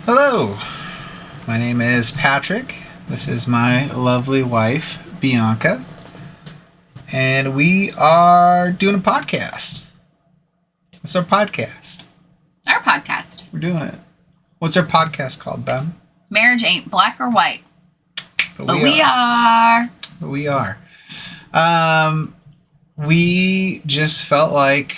Hello, my name is Patrick. This is my lovely wife, Bianca. And we are doing a podcast. It's our podcast. Our podcast. We're doing it. What's our podcast called, Ben? Marriage ain't black or white. But we are. We just felt like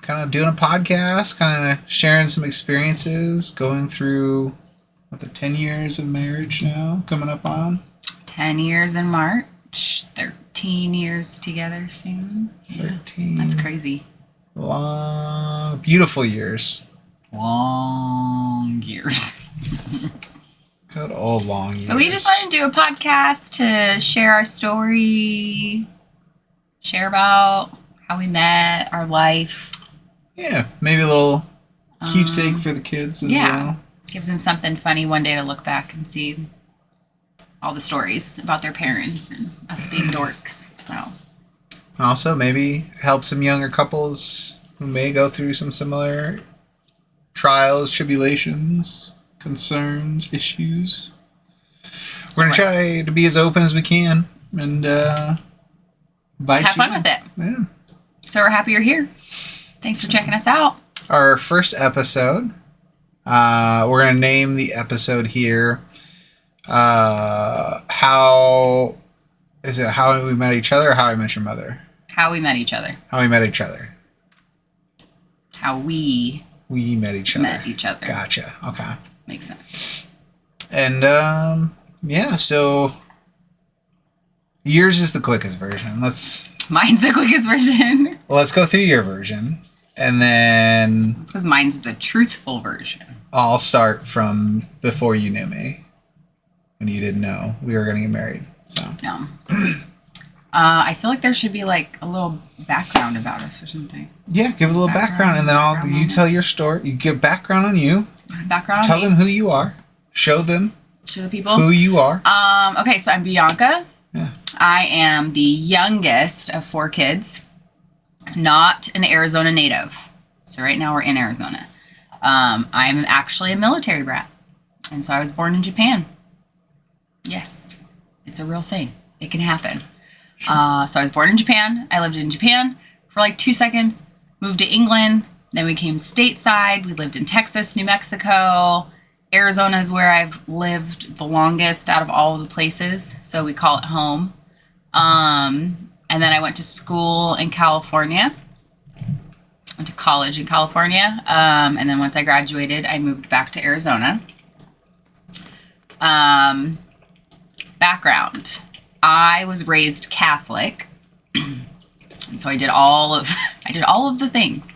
kind of doing a podcast, kind of sharing some experiences, going through the 10 years of marriage now, coming up on. 10 years in March, 13 years together soon. 13. Yeah, that's crazy. Long, beautiful years. Long years. Good old long years. But we just wanted to do a podcast to share our story, share about how we met, our life. Yeah, maybe a little keepsake for the kids as well. Gives them something funny one day to look back and see all the stories about their parents and us being dorks. So, also maybe help some younger couples who may go through some similar trials, tribulations, concerns, issues. We're going to try to be as open as we can and have fun with it. Yeah. So we're happy you're here. Thanks for checking us out. Our first episode, we're going to name the episode here, How We Met Each Other or How I Met Your Mother? How we met each other. How we met each other. How we met each other. Met each other. Gotcha. Okay. Makes sense. And, so yours is the quickest version. Mine's the quickest version. Let's go through your version. And then because mine's the truthful version. I'll start from before you knew me. When you didn't know we were going to get married. So no. I feel like there should be like a little background about us or something. Yeah, give a little background and then you tell your story. You give background on you. Background on Tell me. them who you are. Show the people who you are. Okay, so I'm Bianca. Yeah. I am the youngest of 4 kids. Not an Arizona native. So right now we're in Arizona. I'm actually a military brat. And so I was born in Japan. Yes. It's a real thing. It can happen. Sure. So I was born in Japan. I lived in Japan for like 2 seconds. Moved to England. Then we came stateside. We lived in Texas, New Mexico. Arizona is where I've lived the longest out of all of the places. So we call it home. And then I went to school in California. Went to college in California. And then once I graduated, I moved back to Arizona. Background. I was raised Catholic. And so I did all of the things.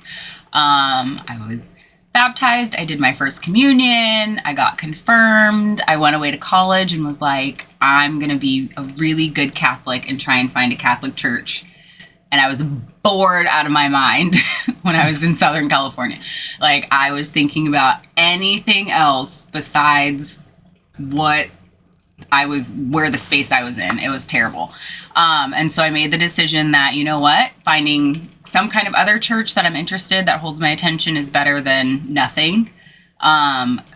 I was baptized. I did my first communion. I got confirmed. I went away to college and was like, I'm going to be a really good Catholic and try and find a Catholic church. And I was bored out of my mind when I was in Southern California. Like, I was thinking about anything else besides where the space I was in. It was terrible. And so I made the decision that, you know what, finding some kind of other church that I'm interested, that holds my attention, is better than nothing.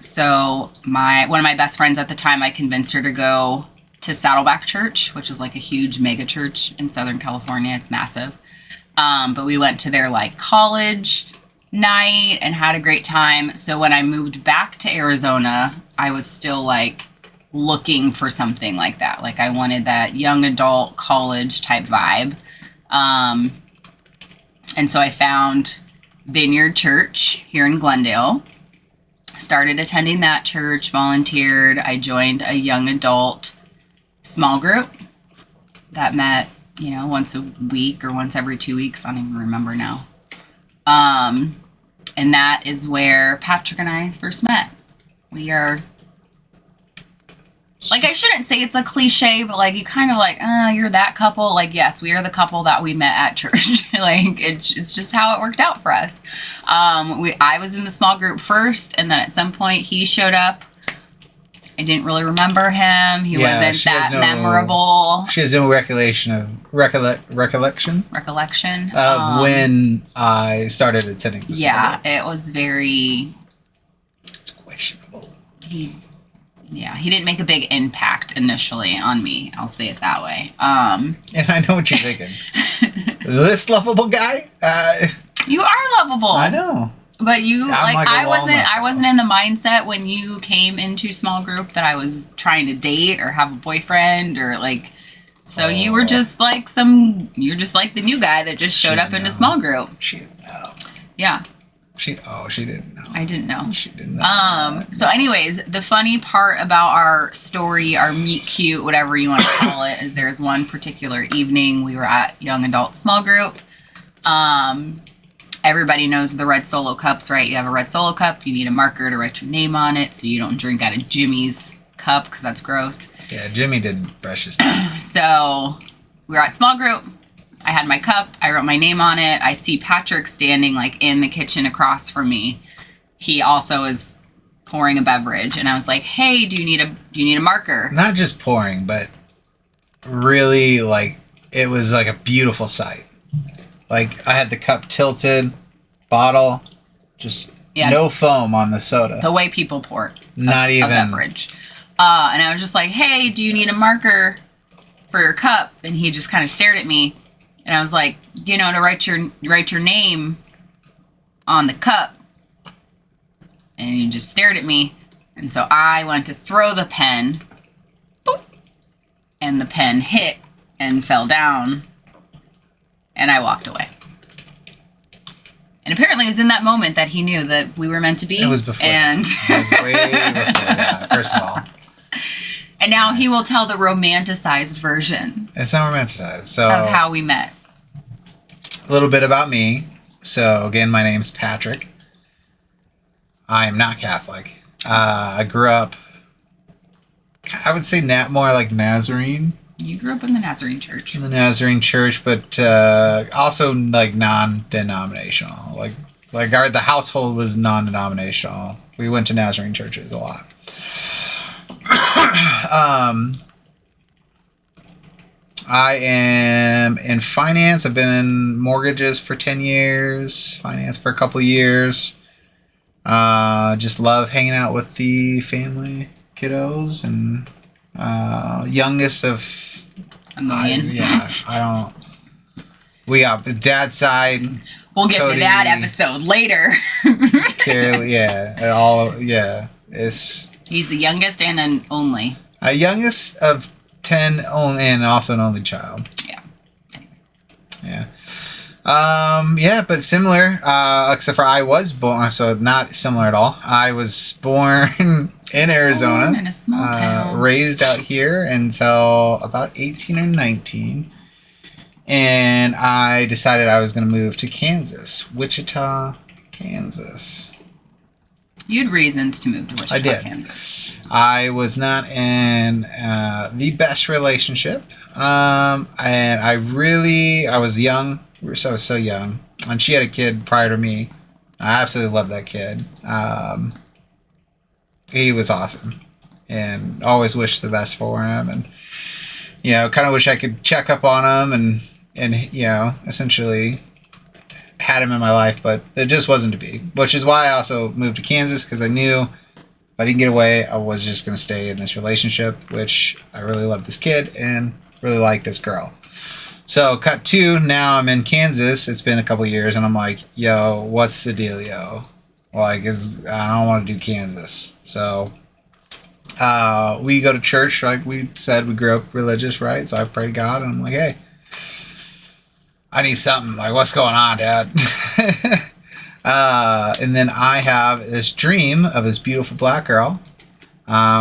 So one of my best friends at the time, I convinced her to go to Saddleback Church, which is like a huge mega church in Southern California. It's massive. But we went to their like college night and had a great time. So when I moved back to Arizona, I was still like looking for something like that. Like I wanted that young adult college type vibe. And so I found Vineyard Church here in Glendale, started attending that church, volunteered. I joined a young adult small group that met, once a week or once every 2 weeks. I don't even remember now. And that is where Patrick and I first met. We are, like, I shouldn't say it's a cliche, but like you kind of like, you're that couple. Like, yes, we are the couple that we met at church. Like, it's just how it worked out for us. I was in the small group first, and then at some point he showed up. I didn't really remember him. He wasn't that memorable. She has no recollection of when I started attending the small group. It was very... It's questionable. he didn't make a big impact initially on me. I'll say it that way. And I know what you're thinking. This lovable guy? You are lovable. I know. But you I wasn't in the mindset when you came into small group that I was trying to date or have a boyfriend or like. So you were just like you're just like the new guy that just showed up into small group. She didn't know. Yeah. She didn't know. I didn't know. She didn't know. So anyways, the funny part about our story, our meet cute, whatever you want to call it, is there's one particular evening we were at young adult small group. Everybody knows the red Solo cups, right? You have a red Solo cup. You need a marker to write your name on it so you don't drink out of Jimmy's cup because that's gross. Yeah, Jimmy didn't brush his teeth. So we were at small group. I had my cup. I wrote my name on it. I see Patrick standing like in the kitchen across from me. He also is pouring a beverage, and I was like, "Hey, do you need a marker?" Not just pouring, but really like it was like a beautiful sight. Like I had the cup tilted, bottle, just no foam on the soda. The way people pour not even a beverage. And I was just like, "Hey, do you need a marker for your cup?" And he just kind of stared at me, and I was like, "To write your name on the cup." And he just stared at me, and so I went to throw the pen, boop, and the pen hit and fell down, and I walked away. And apparently it was in that moment that he knew that we were meant to be. It was before. And it was way before that, first of all. And now he will tell the romanticized version. It's not romanticized. So of how we met. A little bit about me. So again, my name's Patrick. I am not Catholic. I grew up, I would say more like Nazarene. You grew up in the Nazarene church. In the Nazarene church, but also like non-denominational. Like the household was non-denominational. We went to Nazarene churches a lot. I am in finance. I've been in mortgages for 10 years, finance for a couple years. Just love hanging out with the family, kiddos, and youngest of a million. We got the dad's side. We'll get Cody, to that episode later. He's the youngest and an only. A youngest of 10 and also an only child. Yeah. Anyways. Yeah. But similar, except for I was born, so not similar at all. I was born in Arizona. Born in a small town. Raised out here until about 18 or 19. And I decided I was going to move to Kansas. Wichita, Kansas. You had reasons to move to Wichita, I did. Kansas. I was not in the best relationship. And I was young. I was so young. And she had a kid prior to me. I absolutely loved that kid. He was awesome. And always wished the best for him. And, kind of wish I could check up on him and essentially had him in my life, but it just wasn't to be. Which is why I also moved to Kansas, because I knew if I didn't get away, I was just going to stay in this relationship, which I really love this kid and really like this girl. So cut to, now I'm in Kansas. It's been a couple years, and I'm like, yo, what's the deal, yo? Like, I don't want to do Kansas. So we go to church, like we said, we grew up religious, right? So I pray to God, and I'm like, hey, I need something. Like, what's going on, Dad? And then I have this dream of this beautiful black girl,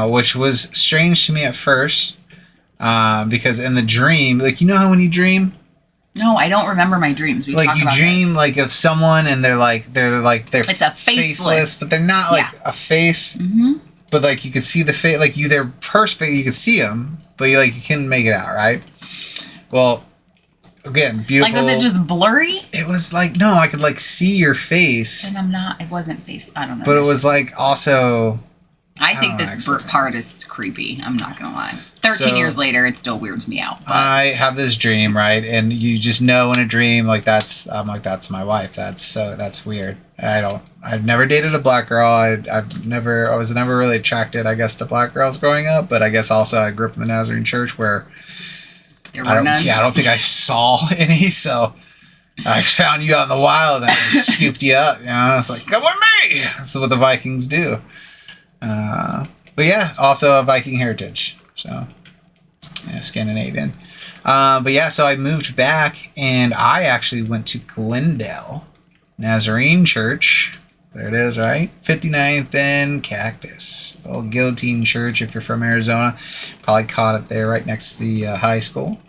which was strange to me at first, because in the dream, like, how when you dream? No, I don't remember my dreams. You dream like of someone, and they're it's a faceless, but they're not like a face. Mm-hmm. But like you could see the face, like they're perfect. You could see them, but you couldn't make it out, right? Well. Again, beautiful. Like, was it just blurry? It was like, no, I could see your face. And it wasn't face, I don't know. But it was also. I think this part is creepy, I'm not going to lie. 13 years later, it still weirds me out. But. I have this dream, right? And you just know in a dream, that's my wife. That's weird. I I've never dated a black girl. I was never really attracted, I guess, to black girls growing up. But I guess also I grew up in the Nazarene church where There were none. I don't think I saw any. So I found you out in the wild and I just scooped you up. You know, it's like, come with me. That's what the Vikings do. But yeah, also a Viking heritage. So yeah, Scandinavian. But yeah, so I moved back and I actually went to Glendale Nazarene Church. There it is, right? 59th and Cactus. The old Guillotine Church, if you're from Arizona. Probably caught it there right next to the high school.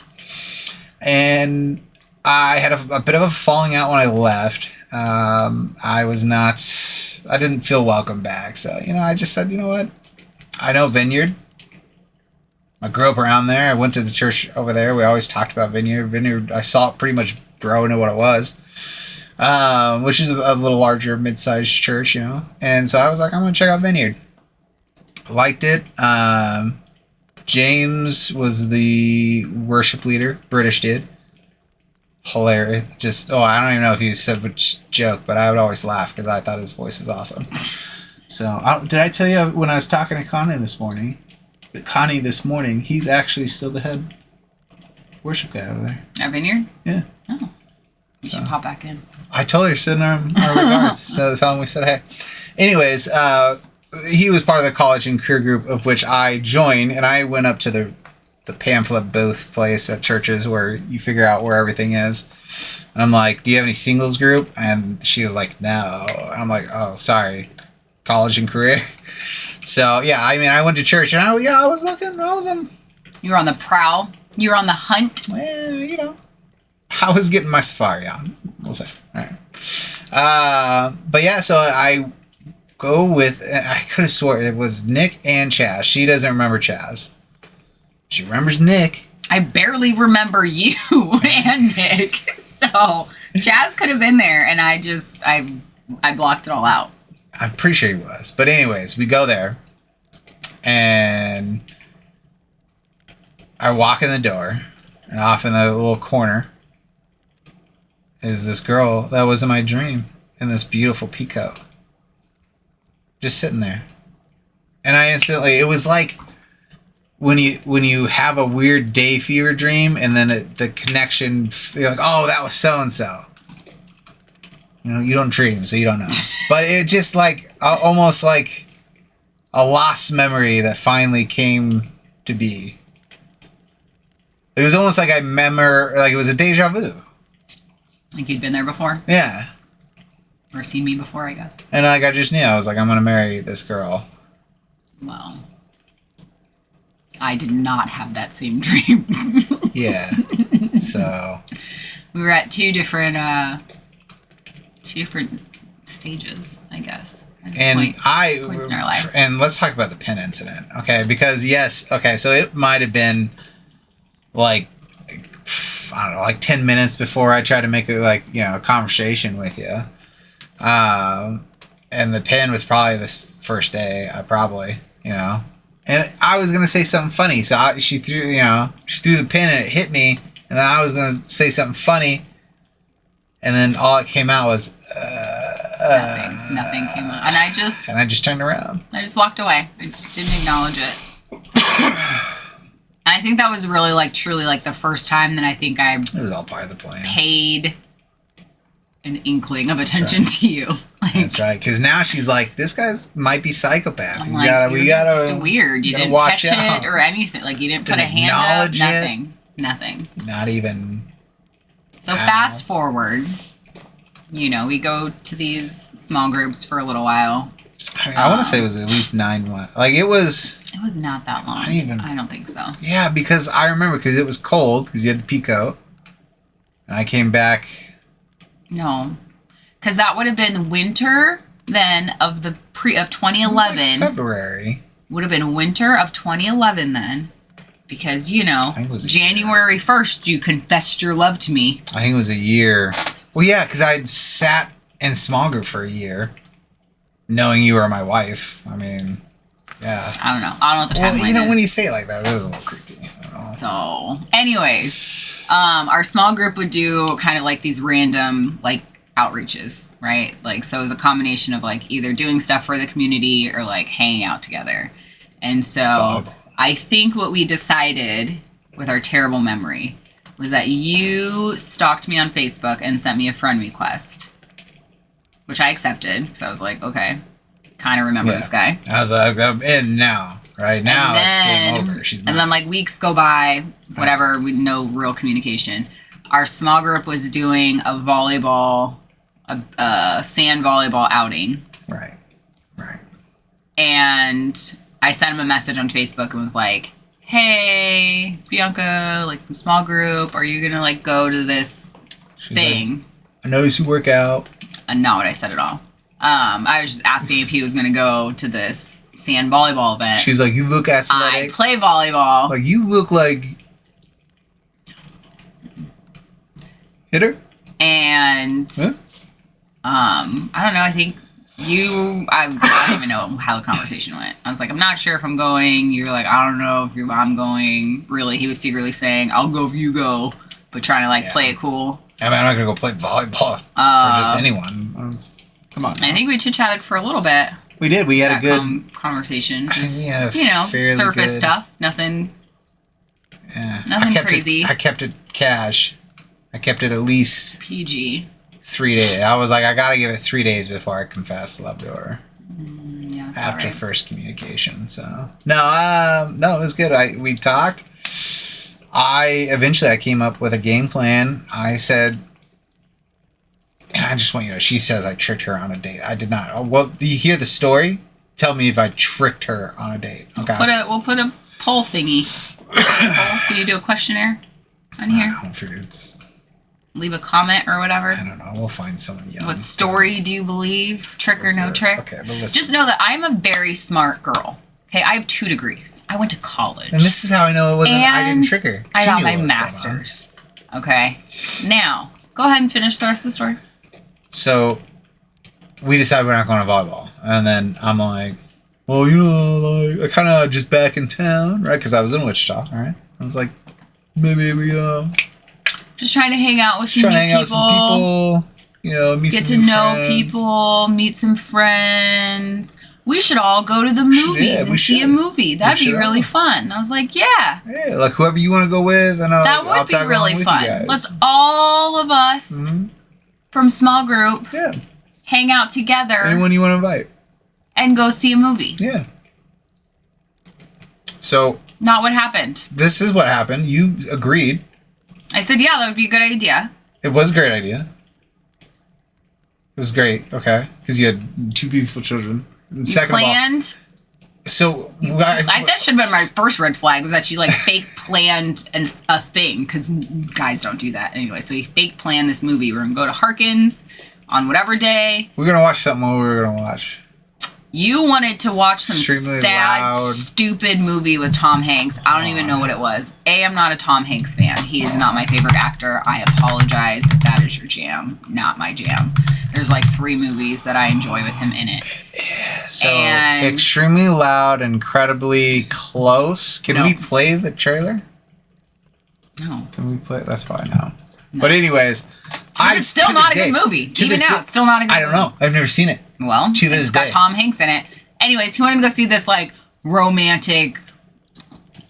And I had a bit of a falling out when I left. I didn't feel welcome back. So, I just said, you know what? I know Vineyard. I grew up around there. I went to the church over there. We always talked about Vineyard. Vineyard, I saw it pretty much grow into what it was. Which is a little larger, mid-sized church, And so I was like, I'm going to check out Vineyard. Liked it. James was the worship leader. British dude. Hilarious. I don't even know if he said which joke, but I would always laugh because I thought his voice was awesome. So, did I tell you when I was talking to Connie this morning, he's actually still the head worship guy over there. At Vineyard? Yeah. Oh. You should pop back in. I told her, send her our regards. Tell him we said hey. Anyways, he was part of the college and career group of which I joined, and I went up to the pamphlet booth place at churches where you figure out where everything is. And I'm like, do you have any singles group? And she was like, no. And I'm like, oh, sorry. College and career. So, yeah, I went to church, and I was looking. You were on the prowl. You were on the hunt. Well, I was getting my safari on. We'll say. All right. But yeah, so I go with, I could have swore it was Nick and Chaz. She doesn't remember Chaz. She remembers Nick. I barely remember you and Nick. So Chaz could have been there, and I blocked it all out. I'm pretty sure he was. But anyways, we go there, and I walk in the door, and off in the little corner is this girl that was in my dream in this beautiful peacoat. Just sitting there. And it was like when you have a weird day fever dream and then the connection, you're like, oh, that was so-and-so. You don't dream, so you don't know. But it just almost like a lost memory that finally came to be. It was almost like it was a deja vu. Like you'd been there before? Yeah. Or seen me before, I guess. And I just knew. I was like, I'm going to marry this girl. Well, I did not have that same dream. Yeah. So. We were at two different stages, I guess. Points in our life. And let's talk about the pin incident, okay? Because so it might have been I don't know, 10 minutes before I tried to make a conversation with you. And the pin was probably the first day, And I was gonna say something funny, so she threw the pin and it hit me, and then I was gonna say something funny, and then all it came out was nothing came out, and I just turned around. I just walked away. I just didn't acknowledge it. I think that was really truly the first time that I think it was all part of the plan. Paid an inkling of attention to you. That's right, because now she's like, this guy's might be psychopath. We gotta weird. You didn't catch it or anything. You didn't put a hand up. Nothing. Not even. So fast forward. We go to these small groups for a little while. I want to say it was at least 9 months. It was. It was not that long. I don't think so. Yeah, because I remember because it was cold because you had the peacoat, and I came back. No, because that would have been winter then of 2011. February would have been winter of 2011 then, because January 1st you confessed your love to me. I think it was a year. Well, yeah, because I sat in small group for a year, knowing you were my wife. I mean, yeah. I don't know what the timeline is. When you say it like that, it is a little creepy. So, anyways, our small group would do kind of these random outreaches, right? Like, so it was a combination of like either doing stuff for the community or like hanging out together. And so Volleyball. I think what we decided with our terrible memory was that you stalked me on Facebook and sent me a friend request, which I accepted. So I was like, okay, kind of remember this guy. I was like, I'm in now. Right now, it's game over. She's and then like weeks go by, whatever, with no real communication. Our small group was doing a volleyball, a sand volleyball outing. Right. Right. And I sent him a message on Facebook and was like, hey, it's Bianca, like from small group. Are you going to like go to this thing? Like, I noticed you work out. And not what I said at all. I was just asking if he was going to go to this sand volleyball event. She's like, you look athletic. I play volleyball. Like, you look like... Hit her? And, huh? I don't know, I think I don't even know how the conversation went. I was like, I'm not sure if I'm going. You're like, I don't know if I'm going. Really, he was secretly saying, I'll go if you go, but trying to like play it cool. I mean, I'm not going to go play volleyball for just anyone. Come on. I think we chit-chatted for a little bit. We did. We had a good conversation. Just, Surface stuff. Nothing. Yeah. Nothing crazy. I kept it cash. I kept it at least PG. 3 days. I was like, I gotta give it 3 days before I confess love to her. Yeah. After first communication. So no, it was good. We talked. Eventually I came up with a game plan. I said, and I just want you to know, she says I tricked her on a date. I did not. Well, you hear the story? Tell me if I tricked her on a date. Okay. We'll put a poll thingy. Can you do a questionnaire on here? I don't figure it's... Leave a comment or whatever. I don't know. We'll find somebody else. What story do you believe? Trick or no trick? Okay, but listen. Just know that I'm a very smart girl. Okay, I have 2 degrees. I went to college. And this is how I know it wasn't. I didn't trick her. I She got knew my what was going on. master's. Okay. Now, go ahead and finish the rest of the story. So, we decided we're not going to volleyball. And then I'm like, well, like, I kind of just back in town, right? Because I was in Wichita, right? I was like, maybe we, just trying to hang out with some trying to new hang out with some people, meet get some to new know friends. people, meet some friends. We should all go to the movies and see a movie. That'd be really fun. I was like, yeah. Yeah, like whoever you want to go with, and that would be really fun. Let's all of us from small group hang out together. Anyone you want to invite. And go see a movie. Yeah. So. Not what happened. This is what happened. You agreed. I said, yeah, that would be a good idea. It was a great idea. It was great, okay? Because you had 2 beautiful children. And second planned. That should have been my first red flag, was that you like fake planned a thing, because guys don't do that anyway. So you fake planned this movie. We're gonna go to Harkins on whatever day. We're gonna watch something. What we were gonna watch? You wanted to watch some Extremely sad, loud. Stupid movie with Tom Hanks. I don't even know what it was. I'm not a Tom Hanks fan. He is not my favorite actor. I apologize if that is your jam. Not my jam. There's like 3 movies that I enjoy with him in it. Yeah, so extremely loud, incredibly close. Can we play the trailer? No. Can we play? That's fine now. No. But anyways, it's still not a good movie. Even now, it's still not a good movie. I don't know. I've never seen it. Well, it's got Tom Hanks in it. Anyways, he wanted to go see this like romantic,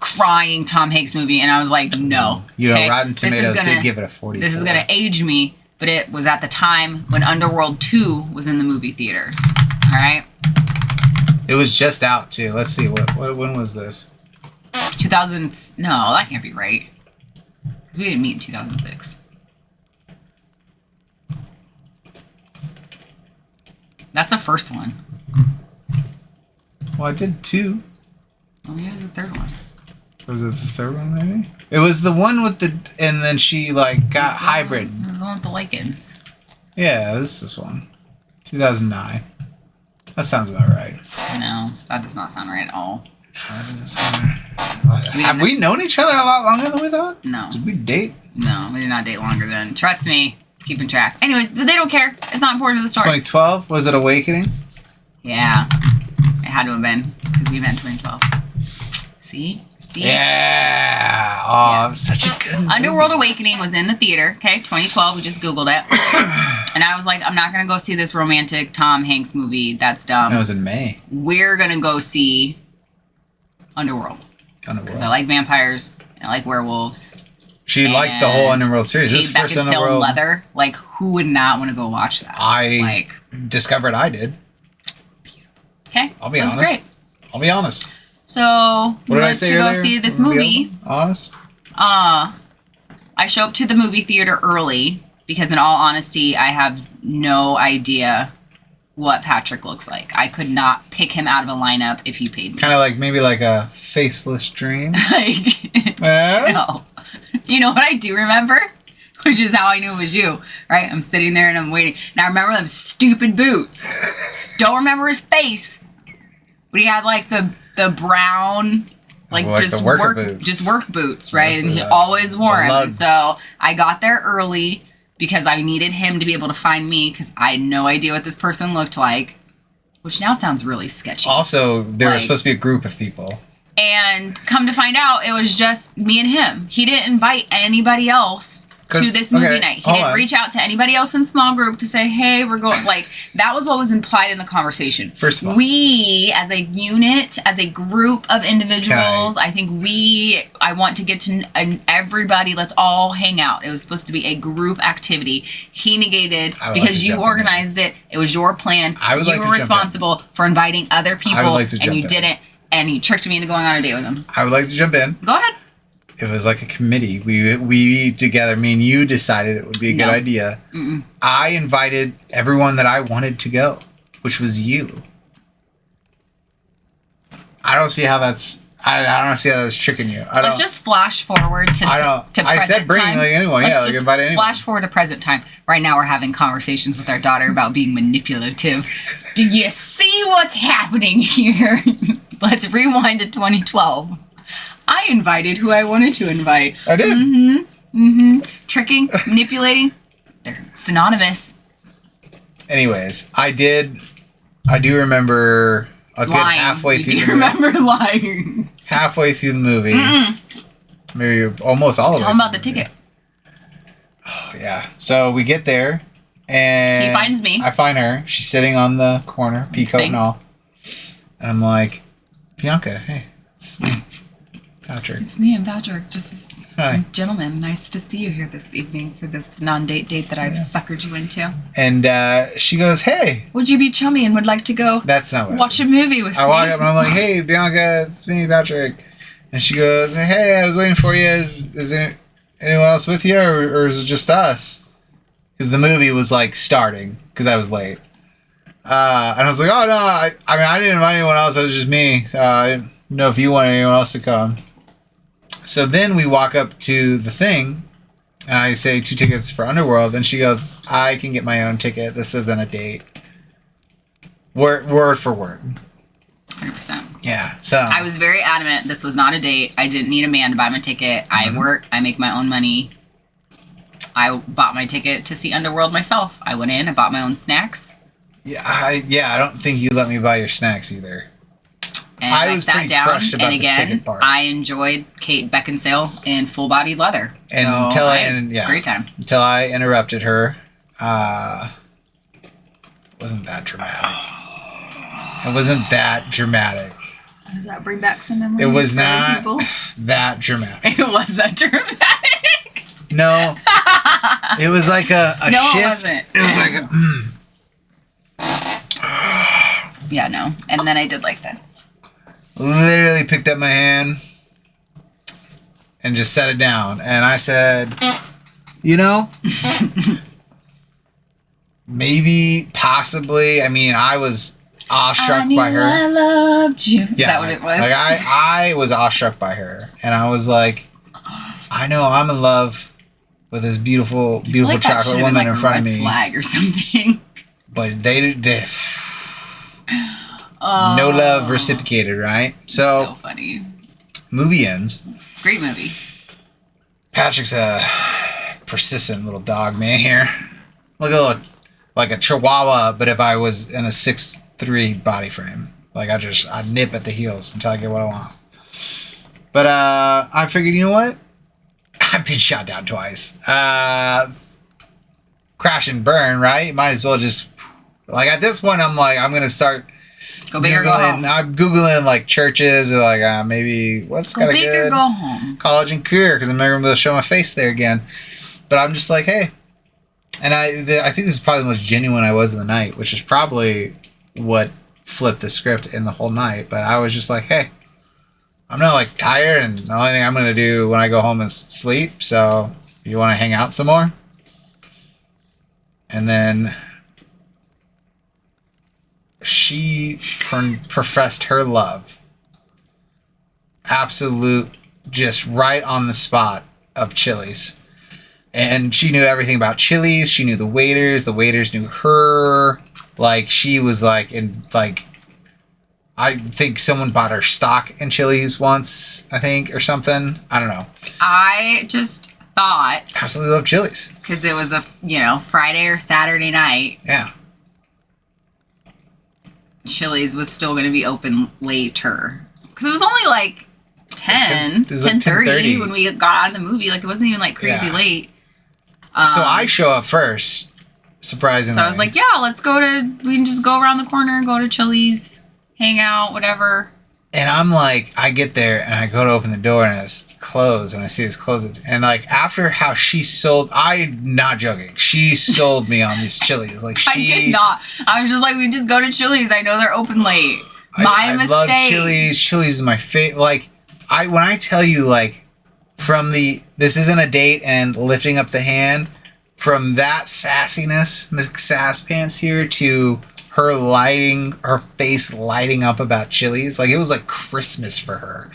crying Tom Hanks movie, and I was like, no. Rotten Tomatoes did give it a 44. This is gonna age me, but it was at the time when Underworld 2 was in the movie theaters. All right. It was just out too. Let's see. When was this? 2000. No, that can't be right. Because we didn't meet in 2006. That's the first one. Well, I did 2. Well, maybe it was the 3rd one. Was it the 3rd one, maybe? It was the one with and then she, like, got hybrid. It was the one with the lichens. Yeah, this one. 2009. That sounds about right. No, that does not sound right at all. Have we known each other a lot longer than we thought? No. Did we date? No, we did not date longer than. Trust me. Keeping track. Anyways, they don't care. It's not important to the story. 2012? Was it Awakening? Yeah. It had to have been, because we met in 2012. See? See? Yeah. Oh, Yeah. such a good movie. Underworld Awakening was in the theater. Okay, 2012. We just Googled it. And I was like, I'm not going to go see this romantic Tom Hanks movie. That's dumb. That was in May. We're going to go see Underworld. Because I like vampires. And I like werewolves. She liked the whole Underworld series. This is Kate first Beckinsale Underworld. Leather. Like, who would not want to go watch that? I discovered I did. Okay, I'll be sounds honest. great. I'll be honest. So, What we did I went say to go earlier? see this Wanna be movie. honest? I show up to the movie theater early because, in all honesty, I have no idea what Patrick looks like. I could not pick him out of a lineup if you paid me. Kind of like maybe like a faceless dream. Like, no. You know what I do remember? Which is how I knew it was you, right? I'm sitting there and I'm waiting. Now, I remember them stupid boots. Don't remember his face. But he had like the brown, like just the work boots, right? And he always wore them. And so I got there early because I needed him to be able to find me because I had no idea what this person looked like, which now sounds really sketchy. Also, there was supposed to be a group of people. And come to find out, it was just me and him. He didn't invite anybody else to this movie night. He didn't reach out to anybody else in small group to say, hey, we're going. Like, that was what was implied in the conversation. First of all, we, as a unit, as a group of individuals, I want to get to everybody. Let's all hang out. It was supposed to be a group activity. He negated because you organized it. It was your plan. You were responsible for inviting other people, and you didn't. And he tricked me into going on a date with him. I would like to jump in. Go ahead. It was like a committee. We together, me and you decided it would be a good idea. Mm-mm. I invited everyone that I wanted to go, which was you. I don't see how that's. I don't see how that's tricking you. Let's just flash forward to present I said bring time. like anyone. Let's Like invite anyone. Flash forward to present time. Right now, we're having conversations with our daughter about being manipulative. Do you see what's happening here? Let's rewind to 2012. I invited who I wanted to invite. I did. Tricking, manipulating, they're synonymous. Anyways, I do remember a good Lying. halfway You through do the movie. remember lying. Halfway through the movie. Maybe almost all of it. Tell him about the ticket. Oh, yeah. So we get there, and He finds me. I find her. She's sitting on the corner, peacoat and all. And I'm like, Bianca, hey, it's me, Patrick. It's me and Patrick. Just this Hi. gentleman. Nice to see you here this evening for this non-date date that I've suckered you into. And she goes, hey. Would you be chummy and would like to go That's not what watch a movie with me? I walk up and I'm like, hey, Bianca, it's me, Patrick. And she goes, hey, I was waiting for you. Is there anyone else with you, or is it just us? Because the movie was like starting because I was late. And I was like, oh, no, I didn't invite anyone else. It was just me. So I didn't know if you wanted anyone else to come. So then we walk up to the thing, and I say 2 tickets for Underworld, and she goes, I can get my own ticket. This isn't a date. Word for word. 100%. Yeah. So I was very adamant this was not a date. I didn't need a man to buy my ticket. I work. I make my own money. I bought my ticket to see Underworld myself. I went in. I bought my own snacks. Yeah, I don't think you let me buy your snacks either. And I I was sat pretty down, crushed about and the again, ticket part. I enjoyed Kate Beckinsale in full-bodied leather. And great time. Until I interrupted her. Wasn't that dramatic. It wasn't that dramatic. Does that bring back some memories? It was for other not people? that dramatic. It was that dramatic. No. It was like a No, shift. it wasn't. It was like a... Yeah, no. And then I did like this. Literally picked up my hand and just set it down. And I said, you know, maybe, possibly. I mean, I was awestruck by her. I loved you. Is that what it was? Like I was awestruck by her. And I was like, I know I'm in love with this beautiful, beautiful chocolate woman in front of me. Flag or something. But they no love reciprocated, right? So funny. Movie ends. Great movie. Patrick's a persistent little dog man here. Like a chihuahua, but if I was in a 6'3" body frame. Like I'd nip at the heels until I get what I want. But I figured, you know what? I've been shot down twice. Crash and burn, right? Might as well just, like, at this point, I'm like, I'm going to start Go big or go home. I'm Googling, like, churches, or, like, maybe what's got a big good or go home. college and career, because I'm never going to be able to show my face there again. But I'm just like, hey. And I think this is probably the most genuine I was in the night, which is probably what flipped the script in the whole night. But I was just like, hey, I'm not, like, tired, and the only thing I'm going to do when I go home is sleep, so you want to hang out some more? And then she professed her love. Absolute, just right on the spot of Chili's. And she knew everything about Chili's. She knew the waiters. The waiters knew her. Like, she was like, I think someone bought her stock in Chili's once, I think, or something. I don't know. I just thought, absolutely love Chili's, because it was a Friday or Saturday night. Yeah. Chili's was still going to be open later, because it was only like 10:30 when we got on the movie. Like, it wasn't even like crazy late. So I show up first, surprisingly. So I was like, yeah, we can just go around the corner and go to Chili's, hang out, whatever. And I'm like, I get there and I go to open the door and it's closed, and I see it's closed. And like, after how she sold, I'm not joking, she sold me on these Chili's. Like, I did not. I was just like, we just go to Chili's. I know they're open late. My mistake. I love Chili's. Chili's is my favorite. Like, when I tell you, like, from this isn't a date and lifting up the hand, from that sassiness, Miss Sass Pants here, to her face lighting up about Chili's. Like, it was like Christmas for her.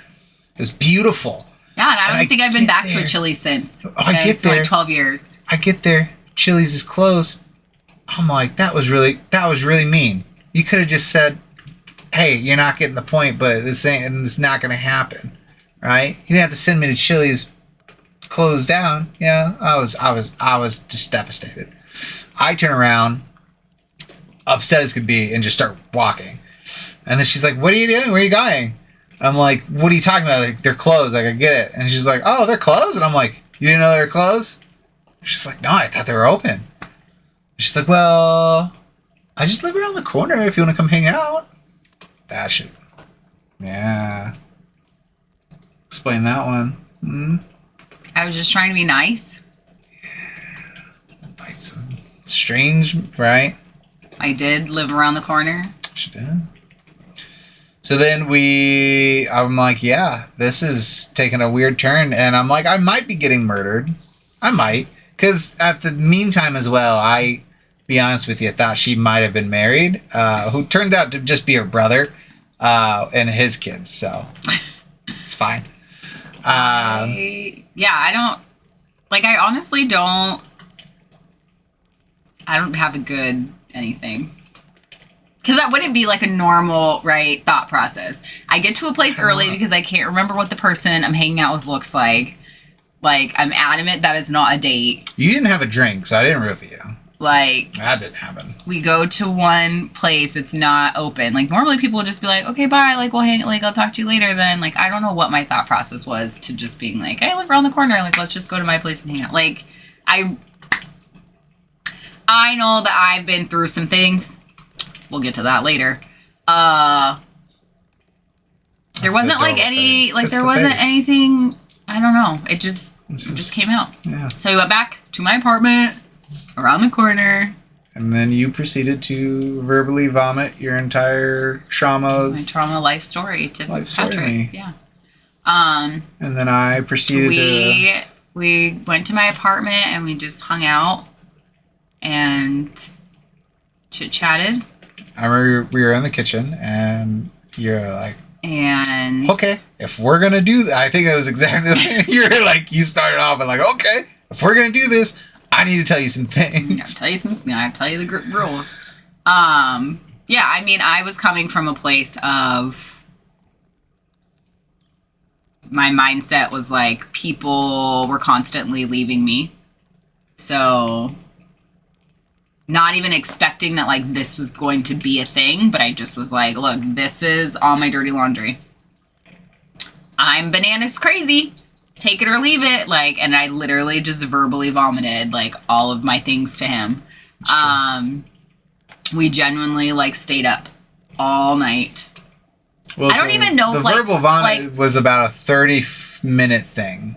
It was beautiful. Yeah, and I don't think I've been back to a Chili's since. I get there. Like 12 years. I get there. Chili's is closed. I'm like, that was really mean. You could have just said, hey, you're not getting the point, but it's not going to happen. Right? You didn't have to send me to Chili's closed down. Yeah, I was just devastated. I turn around, upset as could be, and just start walking. And then she's like, what are you doing? Where are you going? I'm like, what are you talking about? Like, they're closed. Like, I get it. And she's like, oh, they're closed? And I'm like, you didn't know they were closed? She's like, no, I thought they were open. She's like, well, I just live around the corner if you want to come hang out. That shit. Yeah. Explain that one. I was just trying to be nice. Bite some strange, right? I did live around the corner. She did. So then I'm like, yeah, this is taking a weird turn. And I'm like, I might be getting murdered. I might. Because at the meantime as well, I, be honest with you, thought she might have been married. Who turned out to just be her brother and his kids. So it's fine. I honestly don't have a good anything. Because that wouldn't be like a normal, right, thought process. I get to a place early because I can't remember what the person I'm hanging out with looks like. Like, I'm adamant that it's not a date. You didn't have a drink, so I didn't rip you. Like, that didn't happen. We go to one place, it's not open. Like, normally people would just be like, okay, bye, like, we'll hang, like, I'll talk to you later then. Like, I don't know what my thought process was to just being like, hey, I live around the corner, like, let's just go to my place and hang out. Like, I know that I've been through some things. We'll get to that later. There wasn't like any, like, there wasn't anything, I don't know. It just came out. Yeah. So we went back to my apartment around the corner. And then you proceeded to verbally vomit your entire trauma. My trauma life story to Patrick. Yeah. And then I proceeded we went to my apartment and we just hung out and chit-chatted. I remember we were in the kitchen and you're like, and okay, if we're going to do that, I think that was exactly what you're like, you started off and like, okay, if we're going to do this, I need to tell you some things. I'll tell you the rules. Yeah, I mean, I was coming from a place of, my mindset was like, people were constantly leaving me. So, not even expecting that, like, this was going to be a thing, but I just was like, look, this is all my dirty laundry. I'm bananas crazy. Take it or leave it. Like, and I literally just verbally vomited like all of my things to him. We genuinely like stayed up all night. Well, I don't even know the if, like, verbal vomit was about a 30-minute thing.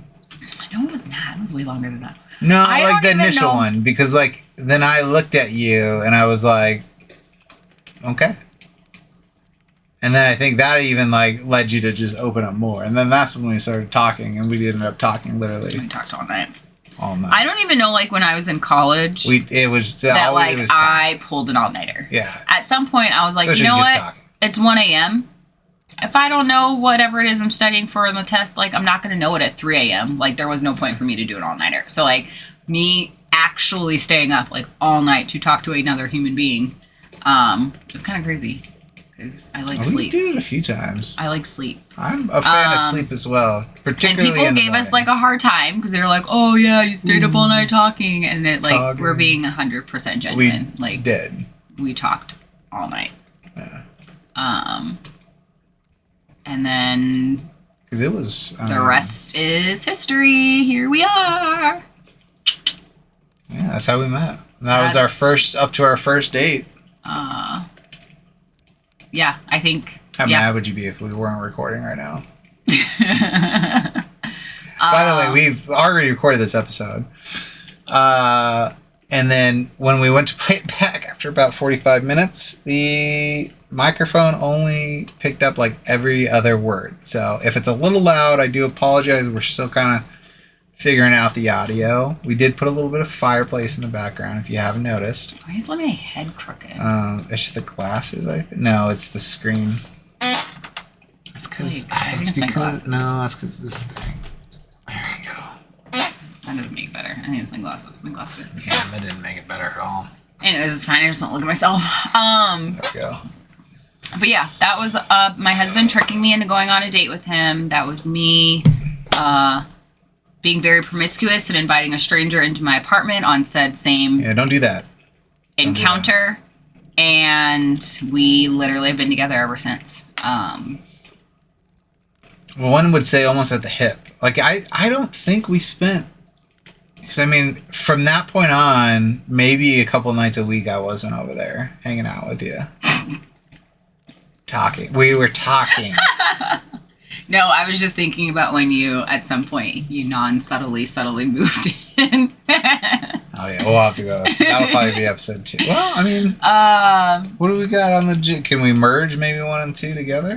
No, it was not. It was way longer than that. No, I like the don't even initial know. one, because like then I looked at you and I was like, okay. And then I think that even like led you to just open up more, and then that's when we started talking, and we ended up talking literally We talked all night. all night. I don't even know, like, when I was in college, It was that always, like it was time. I pulled an all-nighter. Yeah. At some point, I was like, Especially you know just what? talking. It's 1 a.m. If I don't know whatever it is I'm studying for in the test, like, I'm not going to know it at 3 a.m. Like, there was no point for me to do an all-nighter. So, like, me actually staying up, like, all night to talk to another human being, it's kind of crazy. Because I like sleep. We did it a few times. I like sleep. I'm a fan of sleep as well, particularly And people in the gave us, morning. like, a hard time because they were like, oh, yeah, you stayed up all night talking. And it, like, Talking. we're being 100% genuine. We Like, did. we talked all night. Yeah. And then Because it was... the rest is history. Here we are. Yeah, that's how we met. That was our first, up to our first date. Yeah, I think. How mad would you be if we weren't recording right now? By the way, we've already recorded this episode. And then when we went to play it back after about 45 minutes, the microphone only picked up like every other word. So if it's a little loud, I do apologize. We're still kind of figuring out the audio. We did put a little bit of fireplace in the background, if you haven't noticed. Why is my head crooked? It's the glasses, I think. No, it's the screen. That's because... Wait, I think it's my glasses. No, that's because this thing. There you go. That doesn't make it better. I think it's my glasses. My glasses. Yeah, that didn't make it better at all. Anyways, it's fine. I just don't look at myself. There we go. But yeah, that was my husband tricking me into going on a date with him. That was me being very promiscuous and inviting a stranger into my apartment on said same Yeah, don't do that. encounter. And we literally have been together ever since. Well, one would say almost at the hip. Like, I don't think we spent... Because, I mean, from that point on, maybe a couple nights a week I wasn't over there hanging out with you. Talking. We were talking. No, I was just thinking about when you, at some point, you subtly moved in. Oh, yeah, we'll have to go. That'll probably be episode 2. Well, I mean, what do we got on the... Can we merge maybe 1 and 2 together?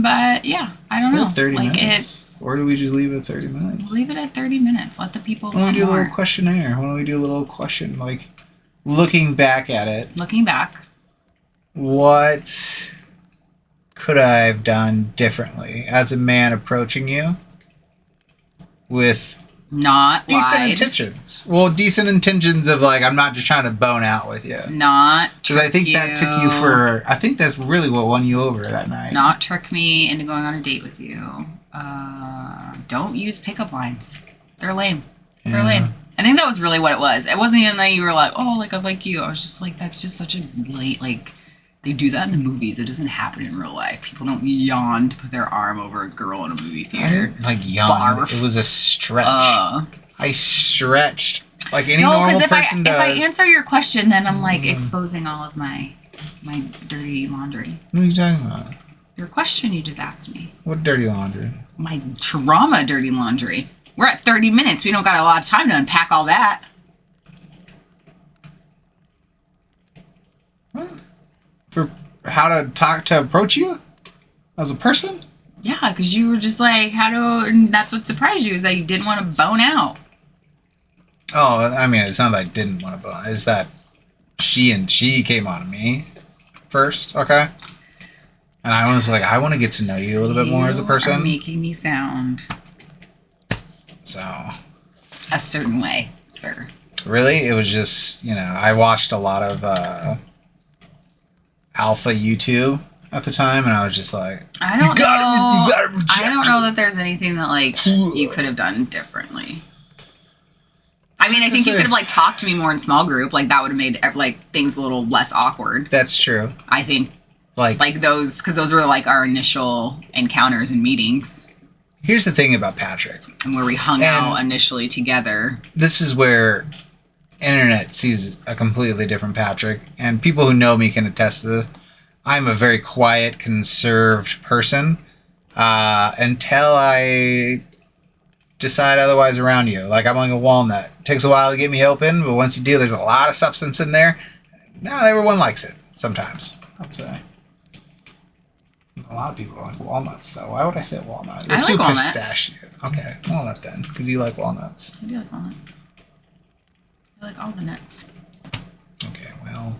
But, yeah, I don't know. 30 like, minutes. Or do we just leave it at 30 minutes? Leave it at 30 minutes. Let the people Why don't we know do a more. little questionnaire? Why don't we do a little question, like, looking back at it, Looking back. what could I have done differently as a man approaching you with Not decent lied. intentions? Well, decent intentions of, like, I'm not just trying to bone out with you. Not Because I think trick that took you for... I think that's really what won you over that night. Not trick me into going on a date with you. Don't use pickup lines. They're lame. They're Yeah. lame. I think that was really what it was. It wasn't even that you were like, oh, like, I like you. I was just like, that's just such a late, like, they do that in the movies. It doesn't happen in real life. People don't yawn to put their arm over a girl in a movie I theater. didn't, like, yawn. Barf. It was a stretch. I stretched like any No, normal because person if does. I answer your question, then I'm like exposing all of my dirty laundry. What are you talking about? Your question you just asked me. What dirty laundry? My trauma dirty laundry. We're at 30 minutes. We don't got a lot of time to unpack all that. What? For how to approach you as a person? Yeah, because you were just like, and that's what surprised you, is that you didn't want to bone out. Oh, I mean, it's not that I didn't want to bone. It's that she came on to me first, okay? And I was like, I want to get to know you a little bit more as a You person. are making me sound So, a certain way, sir. really, it was just, I watched a lot of Alpha YouTube at the time, and I was just like, I don't know. I don't know that there's anything that, like, you could have done differently. I mean, I think you could have, like, talked to me more in small group. Like, that would have made, like, things a little less awkward. That's true. I think. Like Like, those, because those were, like, our initial encounters and meetings. Here's the thing about Patrick. And where we hung out initially together. This is where internet sees a completely different Patrick, and people who know me can attest to this. I'm a very quiet, conserved person until I decide otherwise around you. Like, I'm like a walnut. It takes a while to get me open, but once you do, there's a lot of substance in there. Not everyone likes it. Sometimes, I'd say. A lot of people like walnuts, though. Why would I say walnut? I like walnuts. Pistachio. Okay, walnut then, because you like walnuts. I do like walnuts. I like all the nuts. Okay, well.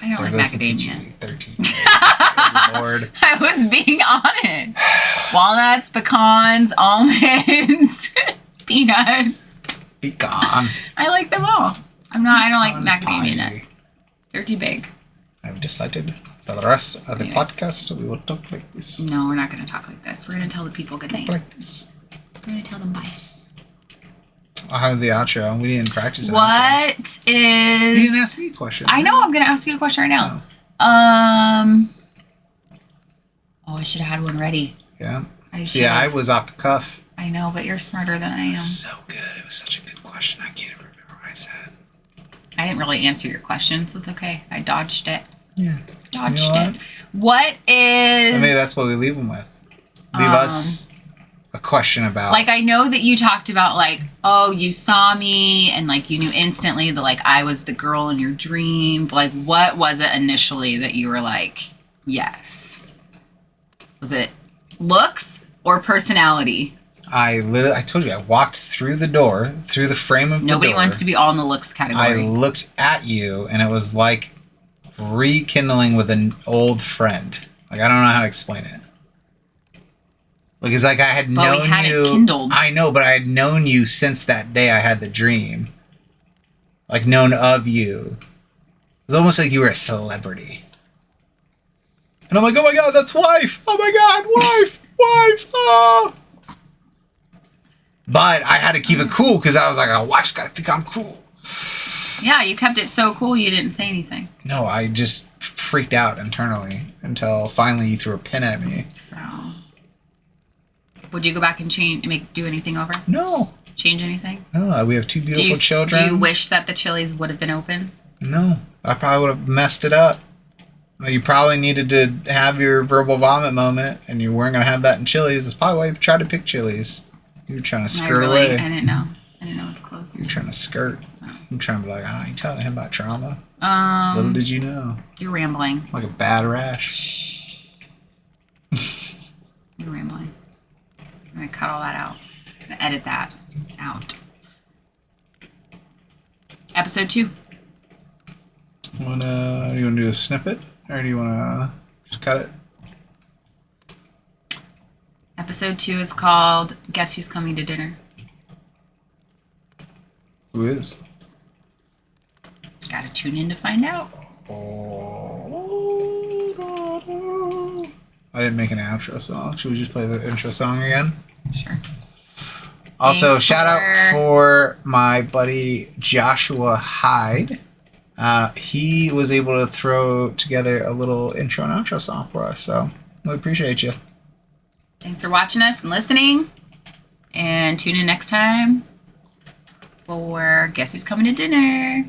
I don't like macadamia. 13. Good Lord. I was being honest. Walnuts, pecans, almonds, peanuts. Pecan. I like them all. I don't like macadamia nuts. They're too big. I've decided for the rest of the Anyways. podcast we will talk like this. No, we're not going to talk like this. We're going to tell the people good night. Like this. We're going to tell them bye. I'll have the outro. We didn't practice it. What is... You didn't ask me a question. I know. I'm going to ask you a question right now. Oh. Oh, I should have had one ready. Yeah. I was off the cuff. I know, but you're smarter than I am. So good. It was such a good question. I can't even remember what I said. I didn't really answer your question, so it's okay. I dodged it. Yeah. Dodged it. What is... Maybe that's what we leave them with. Leave us a question about... Like, I know that you talked about, like, oh, you saw me, and, like, you knew instantly that, like, I was the girl in your dream. But, like, what was it initially that you were like, yes? Was it looks or personality? I told you, I walked through the door, through the frame of the door. Nobody wants to be all in the looks category. I looked at you, and it was like rekindling with an old friend. Like, I don't know how to explain it. Like, it's like I had known we had you. It kindled. I know, but I had known you since that day I had the dream. Like, known of you. It was almost like you were a celebrity. And I'm like, oh my god, that's wife! Oh my god, wife! Wife! Oh! But I had to keep it cool because I was like, oh, wife's gotta think I'm cool. Yeah, you kept it so cool you didn't say anything. No, I just freaked out internally until finally you threw a pin at me. So, would you go back and do anything over? No. Change anything? No, we have two beautiful children. Do you wish that the Chili's would have been open? No, I probably would have messed it up. You probably needed to have your verbal vomit moment, and you weren't going to have that in Chili's. That's probably why you tried to pick Chili's. You were trying to skirt away. I didn't know. I didn't know it was closed. You were trying to skirt. So. I'm trying to be like, you telling him about trauma? Little did you know. You're rambling. Like a bad rash. You're rambling. I'm going to cut all that out. I'm going to edit that out. Episode 2. You want to do a snippet? Or do you want to just cut it? Episode 2 is called Guess Who's Coming to Dinner? Who is? Gotta tune in to find out. I didn't make an outro song. Should we just play the intro song again? Sure. Also, Thanks shout out for my buddy Joshua Hyde. He was able to throw together a little intro and outro song for us, so we appreciate you. Thanks for watching us and listening. And tune in next time for Guess Who's Coming to Dinner?